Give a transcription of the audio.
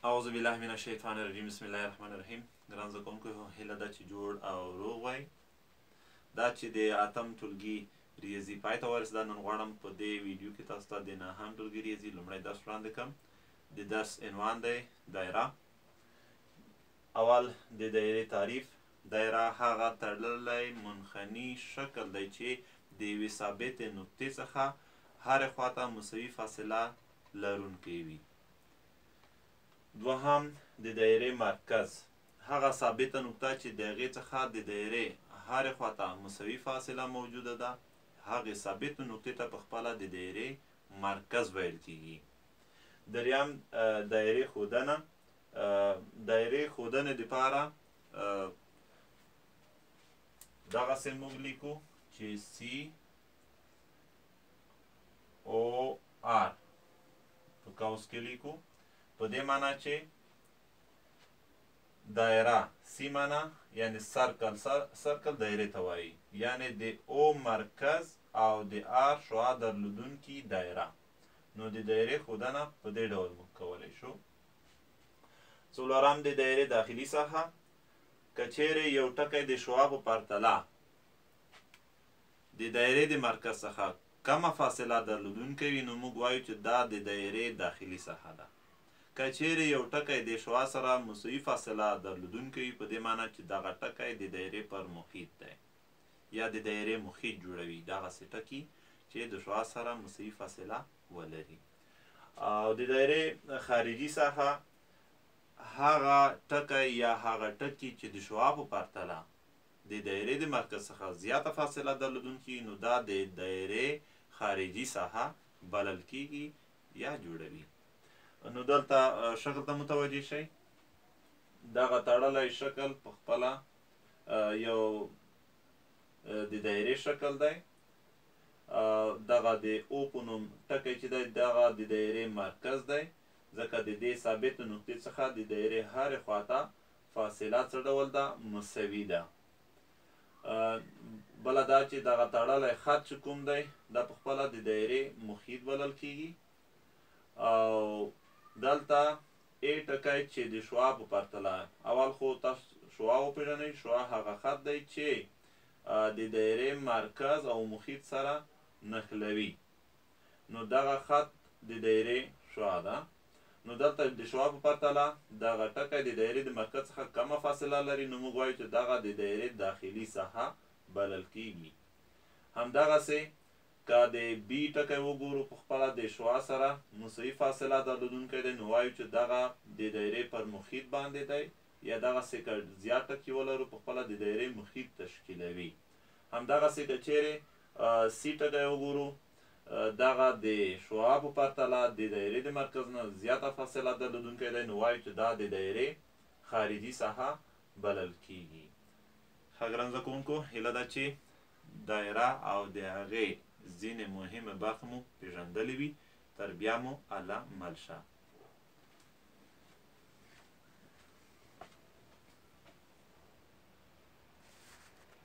اعوذ بالله من الشیطان الرجیم بسم الله الرحمن الرحیم. ګران زده کوونکو، هیله ده چې جوړ او روغ وای. دا چې د اتم ټولګي ریاضي پای ته ورسېده، نن غواړم په دې ویډیو کې تاسو ته د نهم ټولګي ریاضي لومړی درس وړاندې کړم. د درس عنوان دی دایره. اول د دایرې تعریف. دایره هغه تړلی منحني شکل دی چې د یوې ثابتې نقطې څخه هرې خواته مساوي فاصله لرونکی وي. دوهم د دایرې مرکز. هغه ثابته نقطه چې د هغې څخه د دایرې هرې خواته مساوي فاصله موجوده ده، هغې ثابتو نقطې ته په خپله د دایرې مرکز ویل کیږي. دریم دایرې ښودنه. دایرې ښودنې دپاره دغسې موږ لیکو چې سی او آر په قوس کې لیکو، په دې معنا چې دایره سی معنا یعنی سرکل دایرې ته وایي، یعنی د او مرکز او د آر شعاع درلودونکي دایره. نو د دایرې ښودنه په دې ډول موږ کولی شو. څلورم د دایرې داخلي ساحه. که چیرې یو ټکی د شعاع په پرتله د دایرې د مرکز څخه کمه فاصله درلودونکی وي، نو موږ وایو چې دا د دایرې داخلي ساحه ده. که چیرې یو ټکی د شعاع سره مساوي فاصله درلودونکی وي، په دې معنا چې دغه ټکی د دایرې پر محیط دی یا د دایرې محیط جوړوي، دغسې ټکي چې د شعاع سره مساوي فاصله ولري. او د دایرې خارجي ساحه هغه ټکی یا هغه ټکي چې د شعاع په پرتله د دایرې د مرکز څخه زیاته فاصله درلودونکي، نو دا د دایرې خارجي ساحه بلل کیږي یا جوړوي. نو دلته شکل ته متوجه شئ. دغه تړلی شکل په خپله یو د دایرې شکل دی. دغه د او په نوم ټکی چې دی، دغه د دایرې مرکز دی، ځکه د دې ثابتو نقطې څخه د دایرې هرې خواته فاصله څه ډول ده؟ مساوي ده. بله دا چې دغه تړلی خط چې کوم دی، دا په خپله د دایرې محیط بلل کیږي. او دلته ای ټکی چې د شعاع په پرتله، اول خو تاسو شعاع وپېژنئ. شعاع هغه خط دی چې د دایرې مرکز او محیط سره نښلوي، نو دغه خط د دایرې شعاع ده. نو دلته د شعاع په پرتله دغه ټکی د دایرې د مرکز څخه کمه فاصله لري، نو موږ وایو چې دغه د دایرې داخلي ساحه بلل کیږي. همدغسې که د بي ټکی وګورو، په خپله د شعاع سره مساوي فاصله درلودونکی دی، نو وایو چې دغه د دایرې پر محیط باندې دی، یا دغسې که زیات ټکي ولرو، په خپله د دایرې محیط تشکیلوي. همدغسې که چیرې سی ټکی وګورو، دغه د شعاع په پرتله د دایرې د مرکز نه زیاته فاصله درلودونکی دی، نو وایو چې دا د دایرې خارجي ساحه بلل کیږي. ښه ګران زده کوونکو، هیله ده چې دایره او د هغې ځینې مهمې برخې مو پېژندلې وي. تر بیا مو الله مل شه.